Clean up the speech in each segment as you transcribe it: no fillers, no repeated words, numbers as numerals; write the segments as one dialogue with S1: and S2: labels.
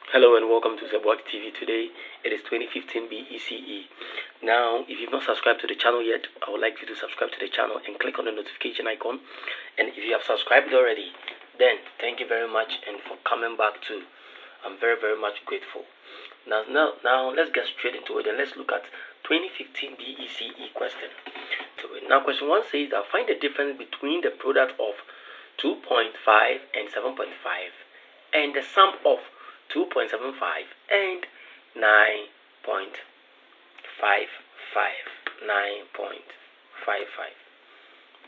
S1: Hello and welcome to Zebwak TV. Today it is 2015 BECE. Now, if you've not subscribed to the channel yet, I would like you to subscribe to the channel and click on the notification icon. And if you have subscribed already, then thank you very much and for coming back too. I'm very much grateful. Now let's get straight into it and let's look at 2015 BECE question. Now question 1 says that find the difference between the product of 2.5 and 7.5 and the sum of 2.75 and 9.55. 9.55.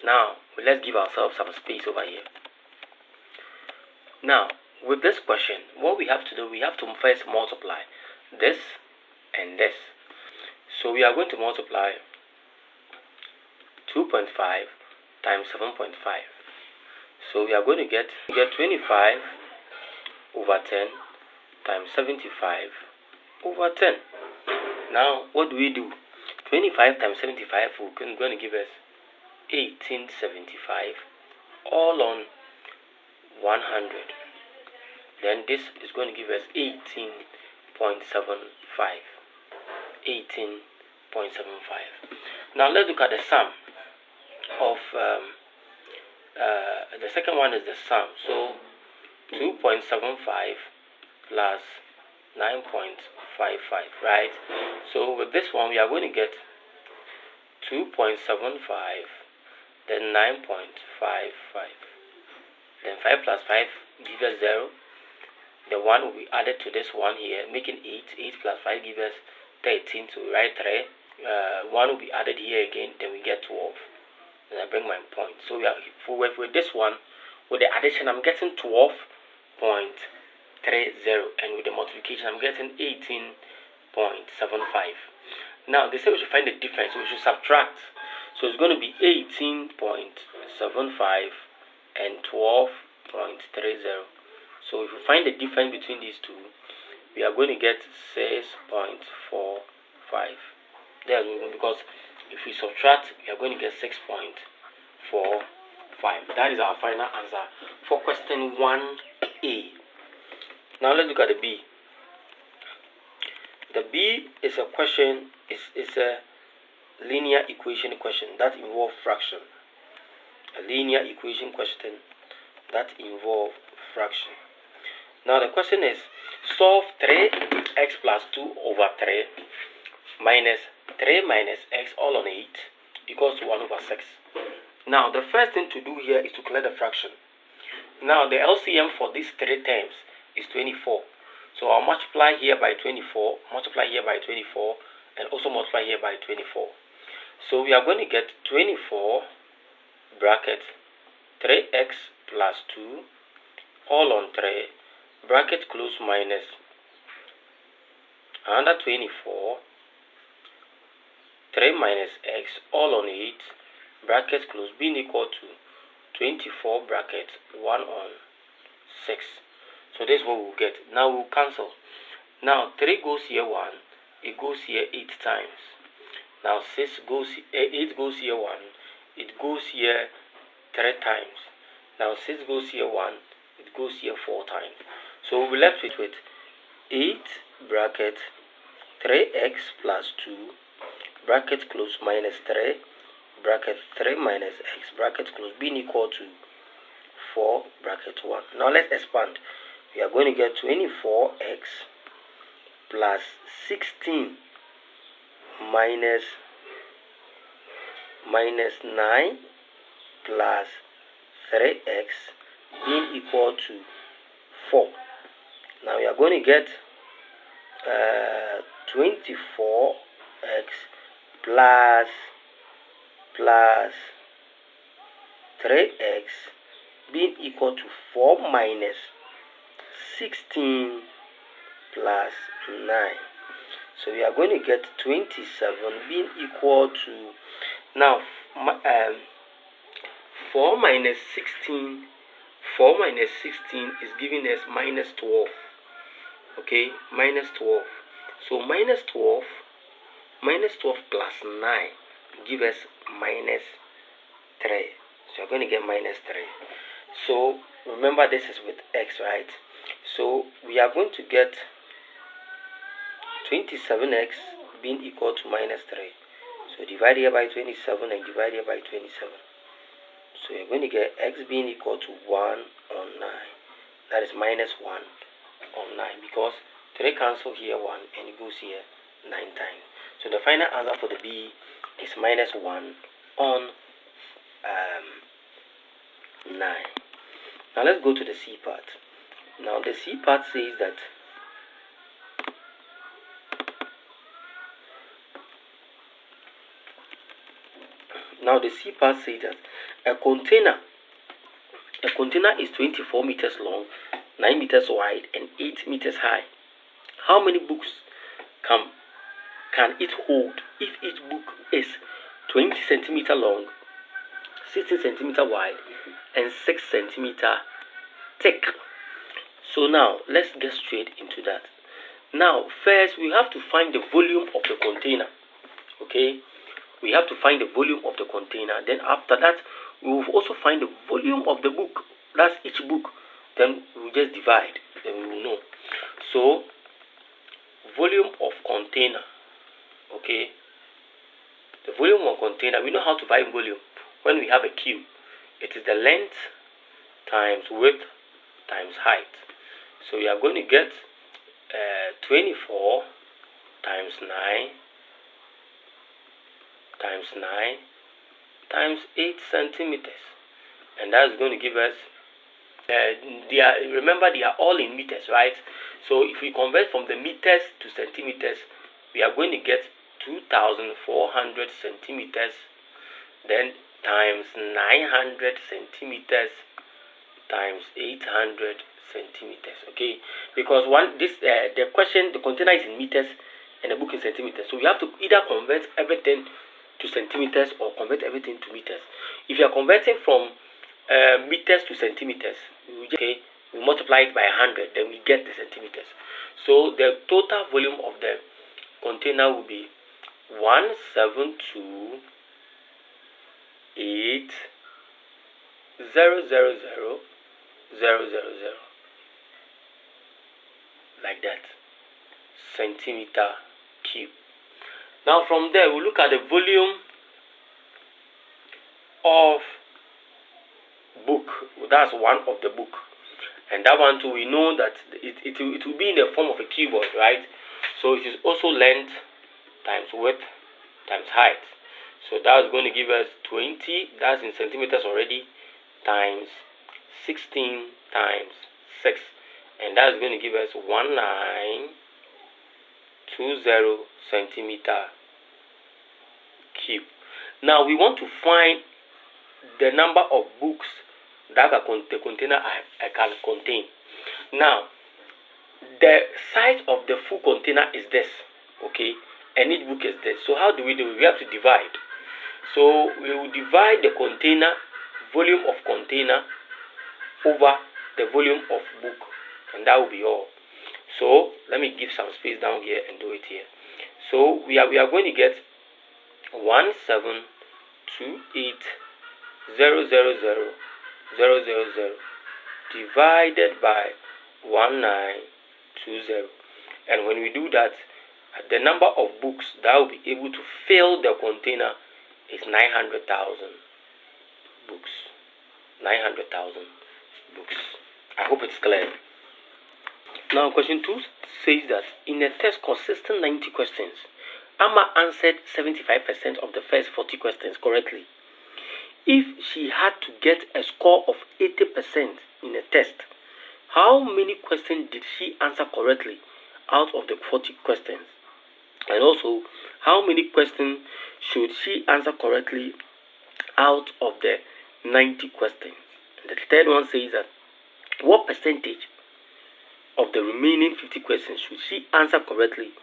S1: Now, let's give ourselves some space over here. Now, with this question, what we have to do, we have to first multiply this and this. So we are going to multiply 2.5 times 7.5. So we are going to get 25 over 10 times 75 over 10. Now, what do we do? 25 times 75 is going to give us 1875 all on 100. Then this is going to give us 18.75. 18.75. Now, let's look at the sum of the second one is the sum. So 2.75 plus 9.55, right? So with this one, we are going to get 2.75, then 9.55. Then 5 plus 5 gives us 0. The 1 will be added to this one here, making 8. 8 plus 5 gives us 13, so we write 3. 1 will be added here again, then we get 12. And I bring my point. So we are with this one, with the addition, I'm getting 12.30, and with the multiplication, I'm getting 18.75. Now they say we should find the difference, so we should subtract. So it's going to be 18.75 and 12.30. So if we find the difference between these two, we are going to get 6.45. There, because if we subtract, we are going to get 6.45. That is our final answer for question 1A. Now let's look at the B. The B is a question, it's a linear equation question that involves fraction. A linear equation question that involves fraction. Now the question is, solve 3x plus 2 over 3 minus 3 minus x all on 8 equals to 1 over 6. Now the first thing to do here is to clear the fraction. Now the LCM for these three terms is 24. So I'll multiply here by 24, multiply here by 24, and also multiply here by 24. So we are going to get 24 bracket 3x plus 2 all on 3 bracket close minus under 24 3 minus x all on 8 bracket close being equal to 24 bracket 1 on 6. So this is what we'll get. Now we'll cancel. Now 3 goes here 1, it goes here 8 times. Now 8 goes here 1, it goes here 3 times. Now 6 goes here 1, it goes here 4 times. So we'll be left with 8 bracket 3x plus 2 bracket close minus 3 bracket 3 minus x bracket close being equal to 4 bracket 1. Now let's expand. We are going to get 24x plus 16 minus 9 plus 3x being equal to 4. Now we are going to get 24x plus 3x being equal to 4 minus 16 plus 9. So we are going to get 27 being equal to, now 4 minus 16 is giving us minus 12. Okay, minus 12. So minus 12 plus 9 give us minus 3. So you're going to get minus 3. So remember, this is with x, right? So we are going to get 27x being equal to minus 3. So divide here by 27 and divide here by 27. So you're going to get x being equal to 1 on 9. That is minus 1 on 9, because 3 cancel here 1 and it goes here 9 times. So the final answer for the B is minus 1 on 9. Now let's go to the C part. Now the C part says that a container is 24 meters long, 9 meters wide, and 8 meters high. How many books can it hold if each book is 20 centimeter long, 16 centimeter wide, and 6 centimeter thick? So now let's get straight into that. Now first we have to find the volume of the container. Okay, we have to find the volume of the container. Then after that we will also find the volume of the book. That's each book. Then we just divide, then we will know. So volume of container. Okay, the volume of container, we know how to find volume. When we have a cube, it is the length times width times height. So we are going to get 24 times 9 times 9 times 8 centimeters, and that's going to give us remember they are all in meters, right? So if we convert from the meters to centimeters, we are going to get 2,400 centimeters, then times 900 centimeters times 800 centimeters. Okay, because the container is in meters and the book in centimeters, so we have to either convert everything to centimeters or convert everything to meters. If you are converting from meters to centimeters, we multiply it by 100, then we get the centimeters. So the total volume of the container will be 172,800,000 like that, centimeter cube. Now from there we look at the volume of book. That's one of the book, and that one too we know that it will be in the form of a keyboard, right? So it is also length times width times height. So that's going to give us 20, that's in centimeters already, times 16 times 6, and that's going to give us 1920 centimeter cube. Now we want to find the number of books that the container can contain. Now the size of the full container is this, okay, and each book is this. So how do? We have to divide. So we will divide the container, volume of container, over the volume of book, and that will be all. So let me give some space down here and do it here. So we are going to get 172,800,000 divided by 1920, and when we do that, the number of books that will be able to fill the container is 900,000 books. 900,000 books. I hope it's clear. Now question 2 says that in a test consisting 90 questions, Amma answered 75% of the first 40 questions correctly. If she had to get a score of 80% in a test, how many questions did she answer correctly out of the 40 questions? And also, how many questions should she answer correctly out of the 90 questions? And the third one says that what percentage of the remaining 50 questions should she answer correctly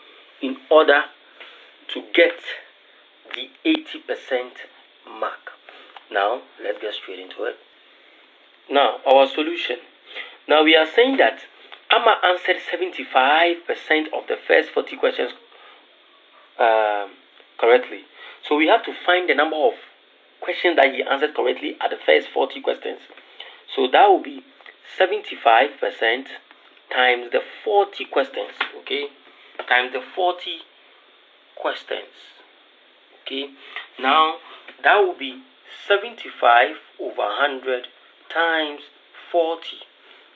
S1: in order to get the 80% mark? Now let's get straight into it. Now our solution. Now we are saying that Amma answered 75% of the first 40 questions correctly. So we have to find the number of questions that he answered correctly at the first 40 questions. So that will be 75% times the 40 questions. Okay, times the 40 questions. Okay, now that will be 75 over 100 times 40,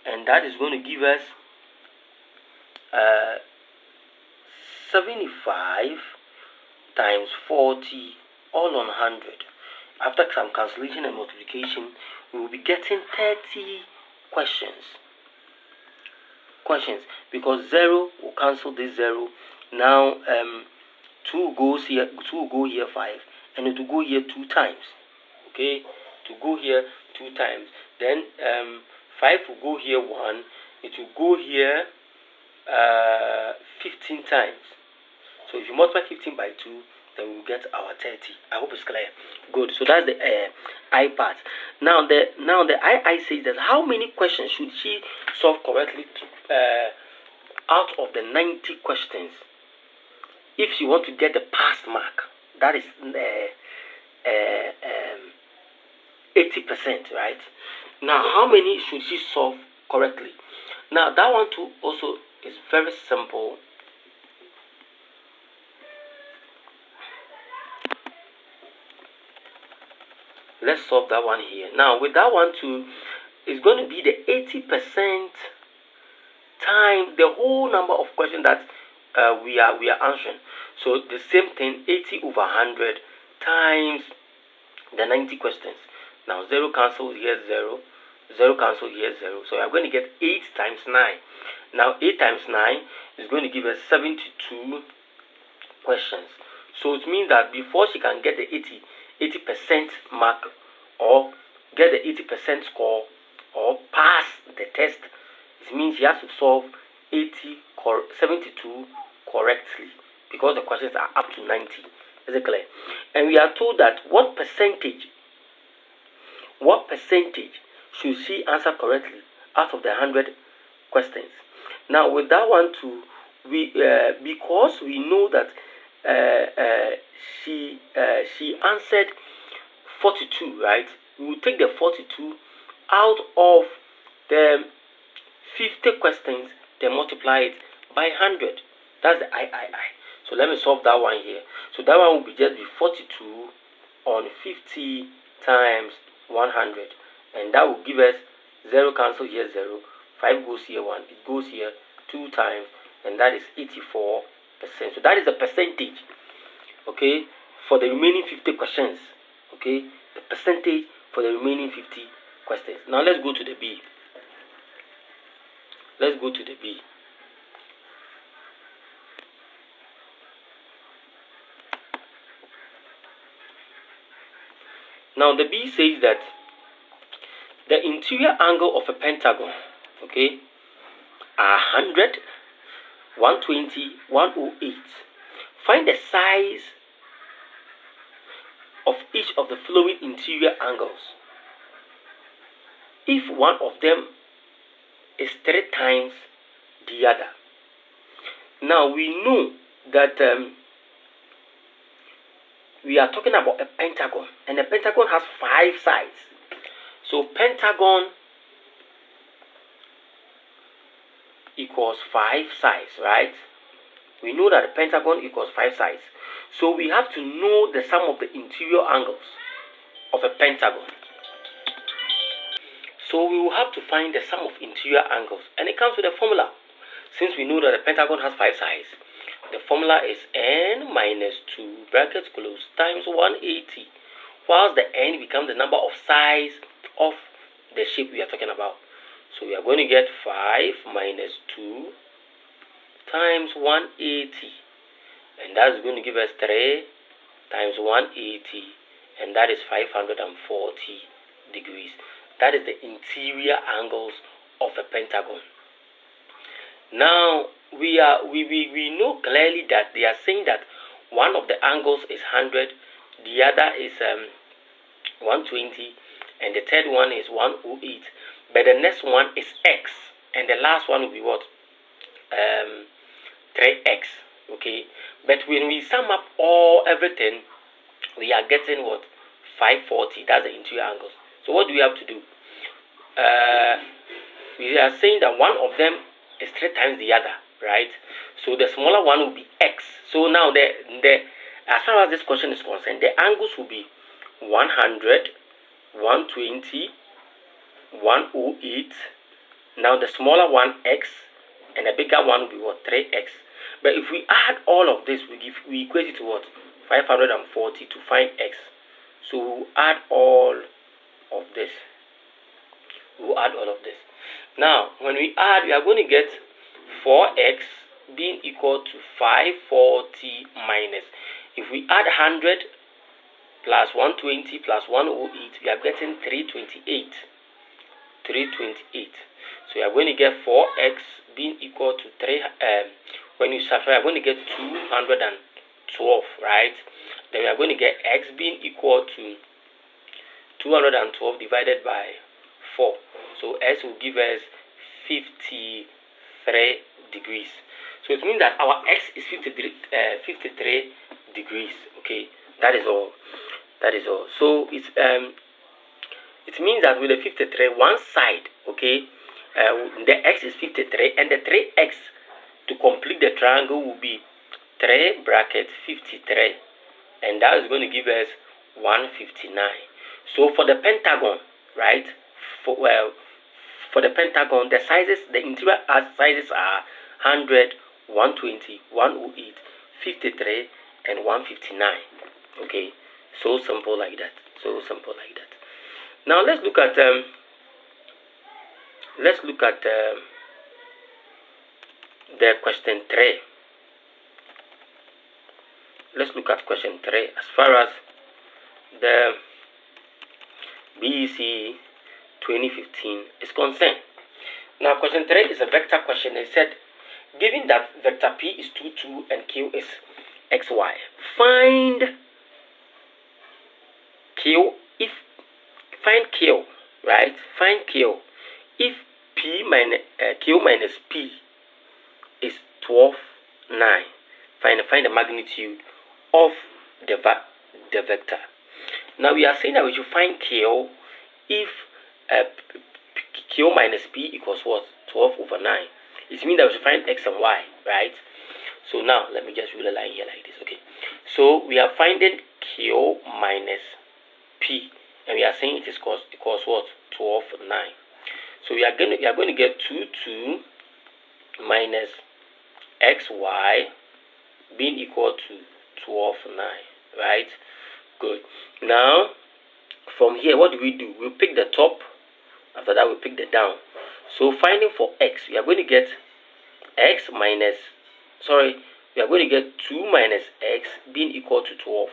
S1: and that is going to give us 75 times 40 all on 100. After some cancellation and multiplication, we will be getting 30 questions. Because 0 will cancel this 0. Now 2 goes here, 2 will go here 5, and it will go here 2 times. Okay, to go here 2 times. Then 5 will go here 1. It will go here 15 times. So if you multiply 15 by 2, then we'll get our 30. I hope it's clear. Good. So that's the I part. Now the I says that how many questions should she solve correctly out of the 90 questions if she wants to get the pass mark? That is 80%, right? Now how many should she solve correctly? Now that one too also is very simple. Let's solve that one here. Now with that one too, it's going to be the 80% times the whole number of questions that we are answering. So the same thing, 80 over 100 times the 90 questions. Now 0 cancels here, 0. 0 cancels here, 0. So we are going to get 8 times 9. Now 8 times 9 is going to give us 72 questions. So it means that before she can get the 80% mark, or get the 80% score, or pass the test, it means she has to solve 72 correctly, because the questions are up to 90. Is it clear? And we are told that what percentage should she answer correctly out of the 100 questions? Now with that one too, we because we know that she answered 42, right? We will take the 42 out of the 50 questions, then multiply it by 100. That's the I. So let me solve that one here. So that one will be just be 42 on 50 times 100, and that will give us 0 cancel here, 0. 5 goes here, 1. It goes here 2 times, and that is 84%. So that is the percentage, okay, for the remaining 50 questions. Okay, the percentage for the remaining 50 questions. Now let's go to the B. Let's go to the B. Now the B says that the interior angle of a pentagon, okay, are 100, 120, 108. Find the size of each of the following interior angles if one of them is 3 times the other. Now we know that we are talking about a pentagon, and a pentagon has 5 sides. So pentagon equals 5 sides, right? We know that the pentagon equals 5 sides. So we have to know the sum of the interior angles of a pentagon. So we will have to find the sum of interior angles, and it comes with a formula. Since we know that the pentagon has 5 sides, the formula is n minus 2 brackets close times 180, whilst the n becomes the number of sides of the shape we are talking about. So we are going to get 5 minus 2 times 180, and that's going to give us 3 times 180, and that is 540 degrees. That is the interior angles of a pentagon. Now we know clearly that they are saying that one of the angles is 100, the other is 120, and the third one is 108. But the next one is x, and the last one will be what? 3x. Okay. But when we sum up everything, we are getting what? 540. That's the interior angles. So what do we have to do? We are saying that one of them is 3 times the other, right? So the smaller one will be x. So now as far as this question is concerned, the angles will be 100, 120, 108. Now the smaller one x, and the bigger one will be what? 3x. But if we add all of this, we equate it to what? 540 to find x. So we'll add all of this. We'll add all of this. Now when we add, we are going to get 4x being equal to 540 minus. If we add 100 plus 120 plus 108, we are getting 328. 328. So we are going to get 4x being equal to 3. When you subtract, we are going to get 212, right? Then we are going to get x being equal to 212 divided by 4. So s will give us 53 degrees. So it means that our x is 53 degrees. Okay, that is all. That is all. So it means that with the 53, one side, okay, the x is 53, and the 3x to complete the triangle will be 3 bracket 53, and that is going to give us 159. So for the pentagon, right? For the pentagon, the interior sizes are 100, 120, 108, 53, and 159. Okay, so simple like that. So simple like that. Now let's look at the question 3. Let's look at question 3 as far as the BEC 2015 is concerned. Now question 3 is a vector question. It said, given that vector P is 2, 2 and Q is xy, find Q right? Find Q if Q minus P is 12, 9. Find the magnitude of the vector. Now we are saying that we should find Q if Q minus P equals what? 12 over 9. It means that we should find x and y, right? So now let me just read a line here like this. Okay, so we are finding Q minus P, and we are saying it is equals what? 12, 9. So we are going to get 2, 2 minus xy being equal to 12, 9, right? Good. Now from here, what do? We pick the top. After that, we pick the down. So finding for x, we are going to get x minus, we are going to get 2 minus x being equal to 12.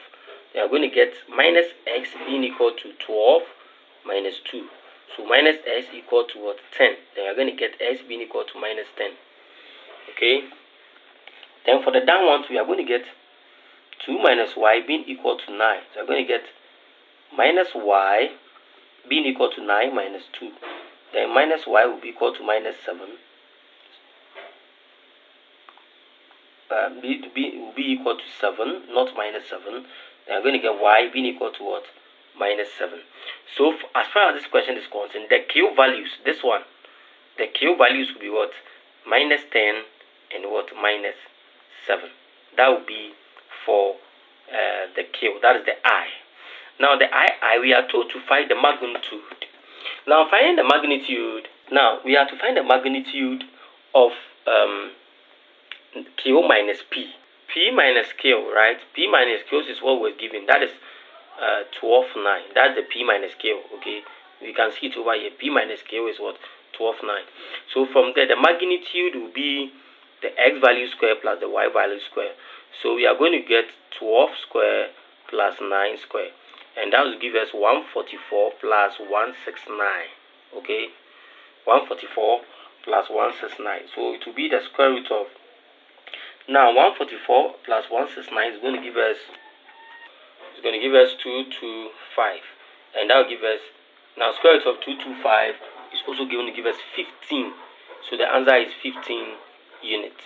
S1: We are going to get minus x being equal to 12 minus 2. So minus x equal to what? 10. Then we are going to get x being equal to minus 10. Okay. Then for the down ones, we are going to get 2 minus y being equal to 9. So we are going to get minus y being equal to 9 minus 2. Then minus y will be equal to minus 7. Will be equal to 7, not minus 7. Then I'm going to get y being equal to what? Minus 7. So as far as this question is concerned, the Q values, this one, the Q values will be what? Minus 10 and what? Minus 7. That will be for the Q. That is the I. Now the I, we are told to find the magnitude. Now finding the magnitude, now we have to find the magnitude of Q minus P. P minus Q, right? P minus Q is what was given. That is 12, 9. That's the P minus Q, okay? We can see it over here. P minus Q is what? 12, 9. So from there, the magnitude will be the x value square plus the y value square. So we are going to get 12 square plus 9 square. And that will give us 144 plus 169. Okay? 144 plus 169. So it will be the square root of. Now 144 plus 169 is going to give us. It's going to give us 225. And that will give us. Now square root of 225 is also going to give us 15. So the answer is 15 units.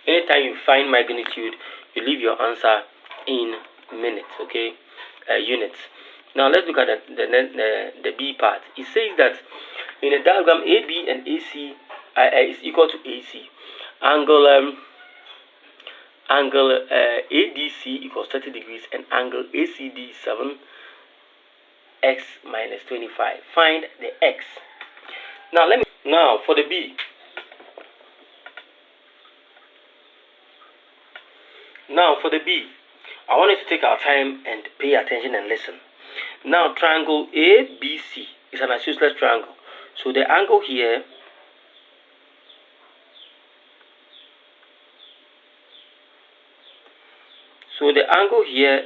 S1: Anytime you find magnitude, you leave your answer in minutes. Okay? Units. Now let's look at the B part. It says that in the diagram AB and AC is equal to AC. Angle ADC equals 30 degrees, and angle ACD is 7x minus 25. Find the x. Now for the B. Now for the B, I want us to take our time and pay attention and listen. Now triangle ABC is an isosceles triangle. So the angle here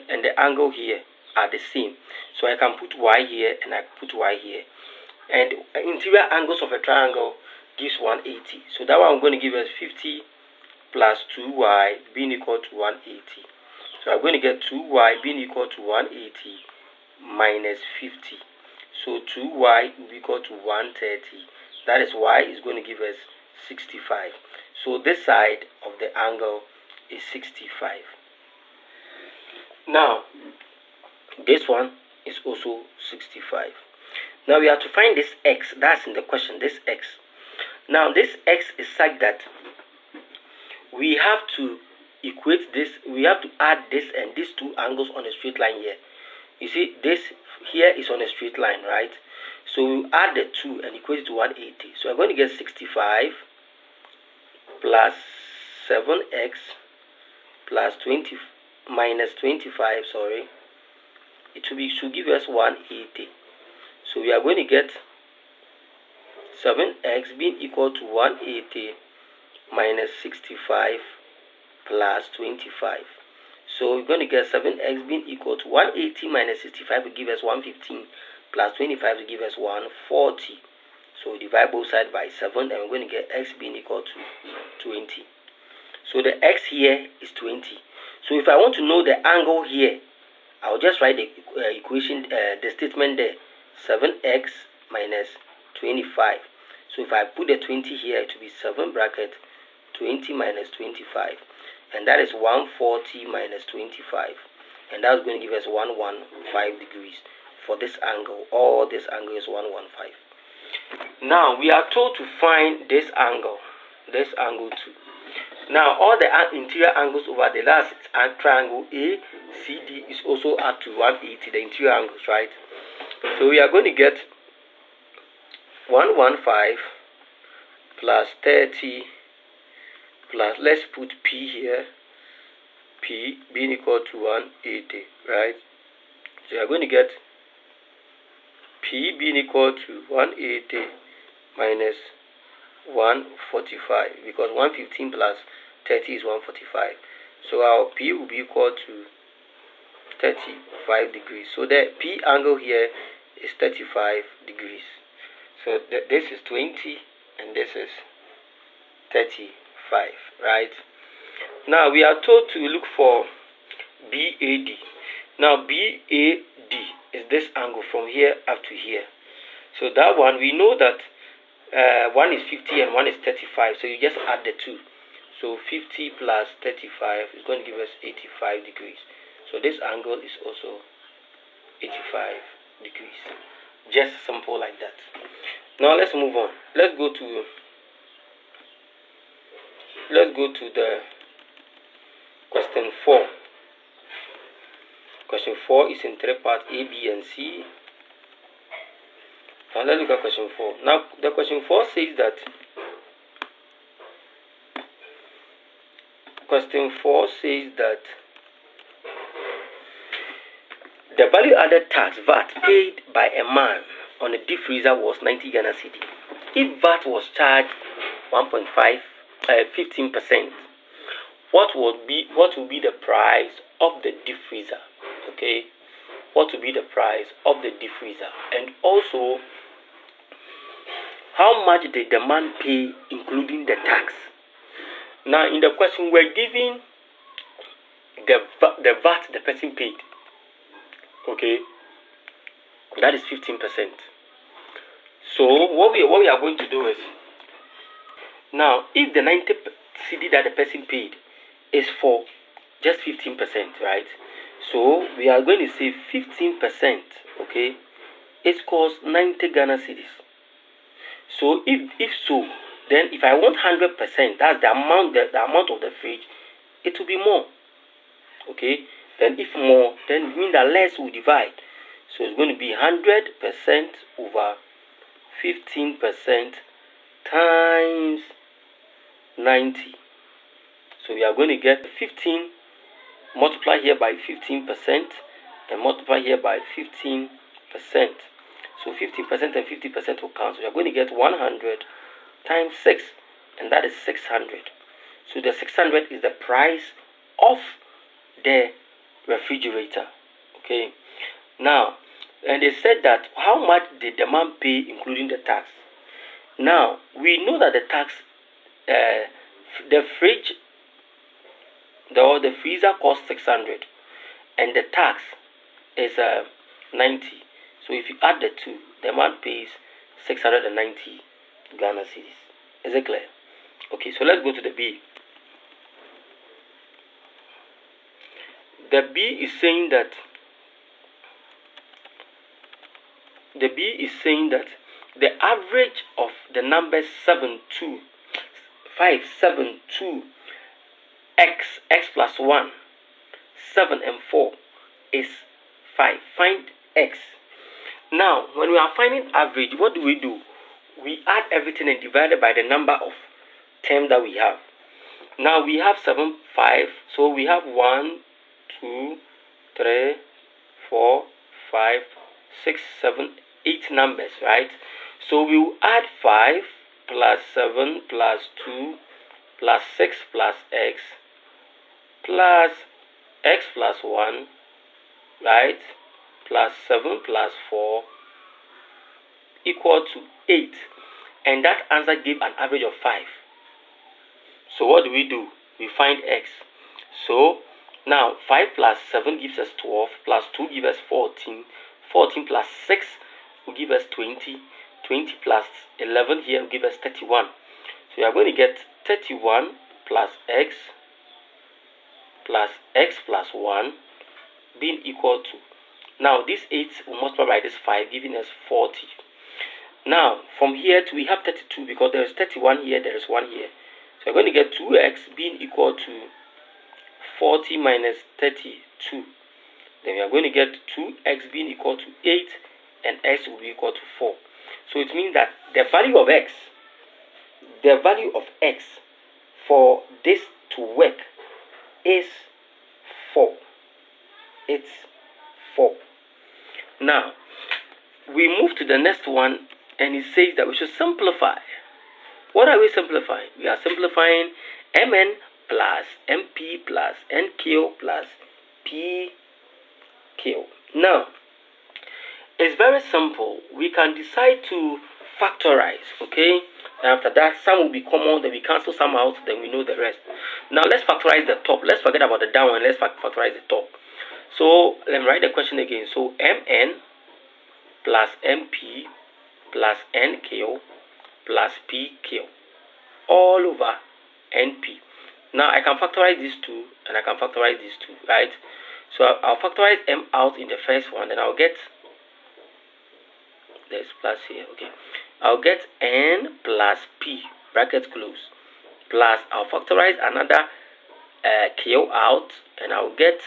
S1: and the angle here are the same. So I can put y here and I put y here. And interior angles of a triangle gives 180. So that one I'm going to give us 50 plus 2y being equal to 180. So I'm going to get 2y being equal to 180 minus 50. So 2y will be equal to 130. That is y is going to give us 65. So this side of the angle is 65. Now this one is also 65. Now we have to find this x. That's in the question, this x. Now this x is such that we have to equate this, we have to add this and these two angles on a straight line here. You see, this here is on a straight line, right? So we add the 2 and equate it to 180. So I'm going to get 65 plus 7x plus 20 minus 25, sorry. It should give us 180. So we are going to get 7x being equal to 180 minus 65 plus 25. So we're going to get 7x being equal to 180 minus 65 will give us 115 plus 25 will give us 140. So we divide both sides by 7 and we're going to get x being equal to 20. So the x here is 20. So if I want to know the angle here, I'll just write the equation, the statement there, 7x minus 25. So if I put the 20 here, it will be 7 bracket 20 minus 25. And that is 140 minus 25. And that's going to give us 115 degrees for this angle. All this angle is 115. Now we are told to find this angle too. Now all the interior angles over the last triangle ACD is also up to 180, the interior angles, right? So we are going to get 115 plus 30 plus, let's put P here, P being equal to 180, right? So you are going to get P being equal to 180 minus 145, because 115 plus 30 is 145. So our P will be equal to 35 degrees. So the P angle here is 35 degrees. So this is 20 and this is 35, right? Now we are told to look for BAD. Now BAD is this angle from here up to here. So that one, we know that one is 50 and one is 35. So you just add the two. So 50 plus 35 is going to give us 85 degrees. So this angle is also 85 degrees. Just simple like that. Now let's move on. Let's go to the question 4. Question 4 is in three parts, A, B, and C. Now let's look at question 4. Now the question 4 says that the value added tax VAT paid by a man on a deep freezer was 90 Ghana cedi. If VAT was charged 15%, what will be the price of the deep freezer? Okay, what will be the price of the deep freezer? And also, how much did the man pay including the tax? Now in the question we're given the VAT the person paid. Okay, that is 15%. So what we are going to do is, now if the 90 cedi that the person paid is for just 15%, right? So we are going to say 15%, okay, it costs 90 Ghana cedis. So if so, Then if I want 100%, that's the amount of the fridge, it will be more. Okay, then if more, then it means that less will divide. So it's going to be 100% over 15% times 90. So we are going to get 15 multiply here by 15% and multiply here by 15%. So 15% and 50% will cancel. We are going to get 100 times 6, and that is 600. So the 600 is the price of the refrigerator. Okay, now, and they said that how much did the man pay including the tax? Now we know that the tax, the fridge, the freezer costs 600 and the tax is 90. So if you add the two, the man pays 690 Ghana cedis. Is it clear? Okay, so let's go to the B. The B is saying that the average of the numbers 572 x plus 1, 7 and 4 is 5. Find x. Now, when we are finding average, what do? We add everything and divide it by the number of terms that we have. Now we have 7, 5, so we have 1, 2, 3, 4, 5, 6, 7, 8 numbers, right? So we will add 5 plus 7 plus 2 plus 6 plus x plus 1, right? Plus 7 plus 4 equal to 8. And that answer gave an average of 5. So what do? We find x. So now 5 plus 7 gives us 12, plus 2 gives us 14, 14 plus 6 will give us 20, 20 plus 11 here will give us 31. So we are going to get 31 plus x plus 1 being equal to, now this 8 will multiply by this 5 giving us 40. Now from here to we have 32 because there is 31 here, there is 1 here. So we're going to get 2x being equal to 40 minus 32. Then we are going to get 2x being equal to 8 and x will be equal to 4. So it means that the value of x for this to work is 4. It's 4. Now we move to the next one, and it says that we should simplify. What are we simplifying? We are simplifying mn plus mp plus nq plus pq. Now it's very simple. We can decide to factorize. Okay, and after that some will be common, then we cancel some out, then we know the rest. Now let's factorize the top. Let's forget about the down and let's factorize the top. So let me write the question again. So mn plus mp plus nq plus pq all over np. Now I can factorize these two and I can factorize these two, right? So I'll factorize m out in the first one, then I'll get, there's plus here, okay, I'll get n plus p bracket close plus I'll factorize another q out and I'll get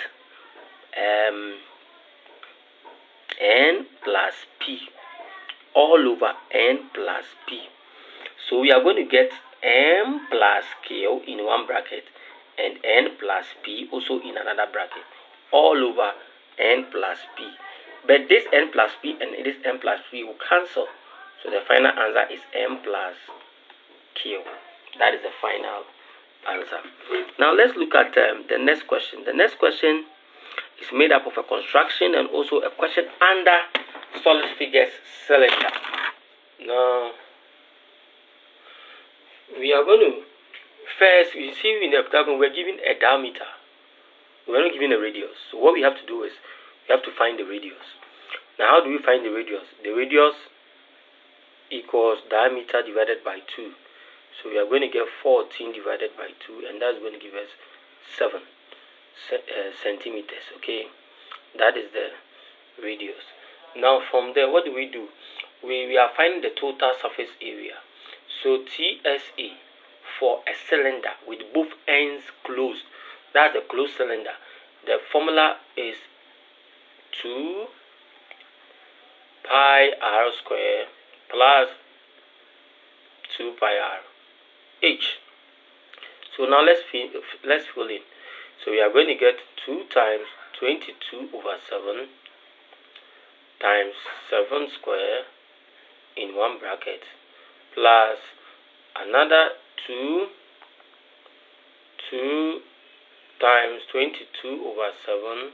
S1: n plus p all over n plus p. So we are going to get m plus q in one bracket and n plus p also in another bracket all over n plus p. But this n plus p and this n plus p will cancel. So the final answer is m plus q. That is the final answer. Now let's look at the next question. The next question is made up of a construction and also a question under solid figures cylinder. Now we are going to first, you see in the Pentagon we're given a diameter. We're not given a radius. So what we have to do is we have to find the radius. Now how do we find the radius? The radius equals diameter divided by 2. So we are going to get 14 divided by 2, and that's going to give us 7 centimeters. Okay, that is the radius. Now from there, what do? We are finding the total surface area. So TSA for a cylinder with both ends closed, that's the closed cylinder, the formula is 2 pi r square plus 2 pi r h. So now let's fill in. So we are going to get 2 times 22 over 7 times 7 square in one bracket plus another 2 times 22 over 7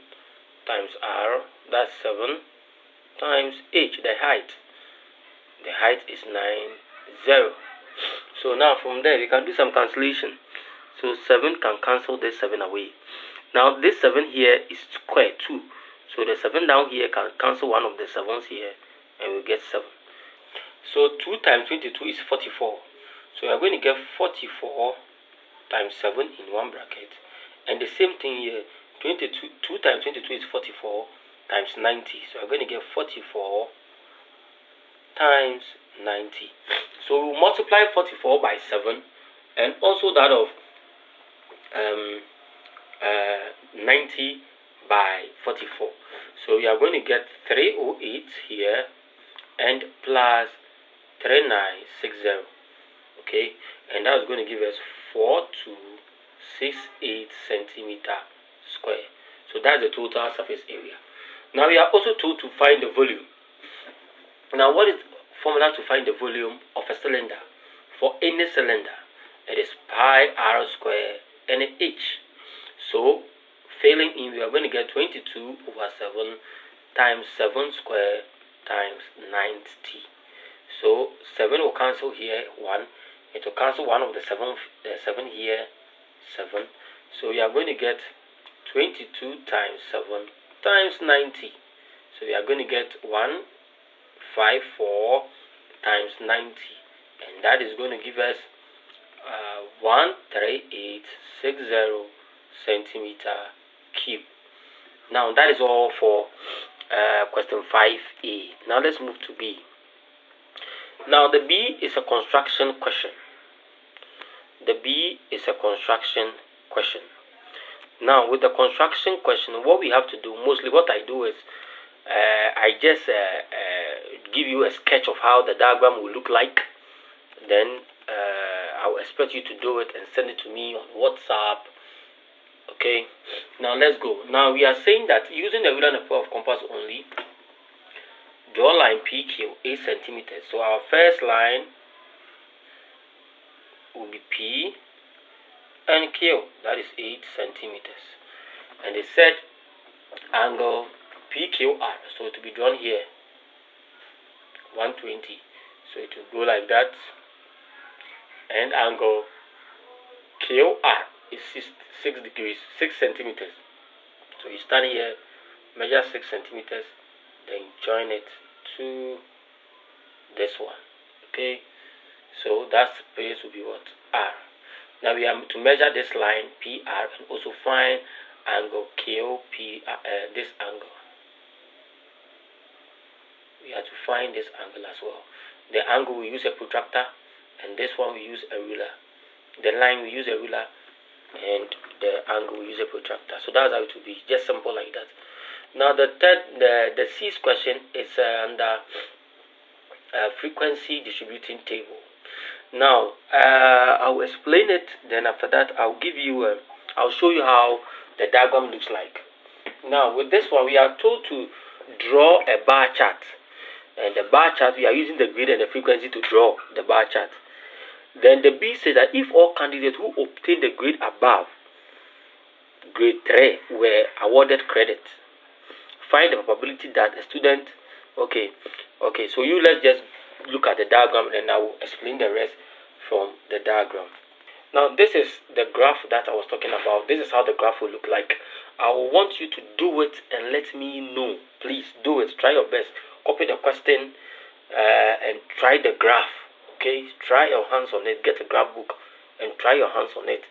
S1: times r, that's 7, times h, the height. The height is 90. So now from there we can do some cancellation. So 7 can cancel this 7 away. Now this 7 here is square 2. So the 7 down here can cancel one of the 7s here and we get 7. So 2 times 22 is 44. So we are going to get 44 times 7 in one bracket. And the same thing here, 2 times 22 is 44 times 90. So we're going to get 44 times 90. So we'll multiply 44 by 7 and also that of 90 by 44. So we are going to get 308 here and plus 3960. Okay, and that's going to give us 4268 centimeter square. So that's the total surface area. Now we are also told to find the volume. Now what is the formula to find the volume of a cylinder? For any cylinder, it is pi r square and h. So filling in, we are going to get 22 over 7 times 7 square times 90. So 7 will cancel here 1. It will cancel one of the 7 here, 7. So we are going to get 22 times 7 times 90. So we are going to get 154 times 90. And that is going to give us 13860 centimeter cube. Now that is all for question 5A. Now let's move to B. Now the B is a construction question. The B is a construction question. Now with the construction question, what we have to do, mostly what I do is I just give you a sketch of how the diagram will look like. Then I will expect you to do it and send it to me on WhatsApp. Okay, now let's go. Now we are saying that using the ruler and the pair of compass only, draw line PQ 8 centimeters. So our first line will be P and Q, that is 8 centimeters. And they said angle PQR, so it will be drawn here 120. So it will go like that. And angle QR is 6 degrees, 6 centimeters. So you stand here, measure 6 centimeters, then join it to this one. Okay, so that place will be what? R. Now we have to measure this line PR and also find angle QP, this angle. We have to find this angle as well. The angle we use a protractor, and this one we use a ruler. The line we use a ruler, and the angle we use a protractor. So that's how it will be, just simple like that. Now the sixth question is under frequency distributing table. Now I will explain it. Then after that, I'll give you. I'll show you how the diagram looks like. Now with this one, we are told to draw a bar chart, and the bar chart we are using the grid and the frequency to draw the bar chart. Then the B says that if all candidates who obtained the grade above, grade 3, were awarded credit, find the probability that a student. Okay, so let's just look at the diagram and I will explain the rest from the diagram. Now this is the graph that I was talking about. This is how the graph will look like. I will want you to do it and let me know. Please do it. Try your best. Copy the question and try the graph. Okay, try your hands on it. Get a graph book and try your hands on it.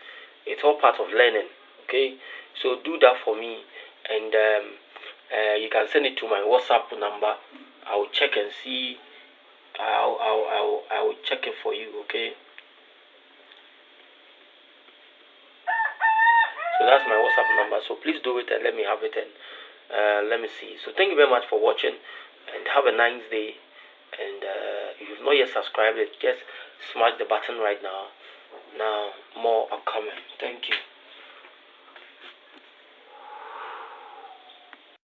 S1: It's all part of learning. Okay, so do that for me, and you can send it to my WhatsApp number. I will check and see I will check it for you. Okay. So that's my WhatsApp number. So please do it and let me have it, and let me see. So thank you very much for watching, and have a nice day. And if you've not yet subscribed, just smash the button right now. Now more are coming. Thank you.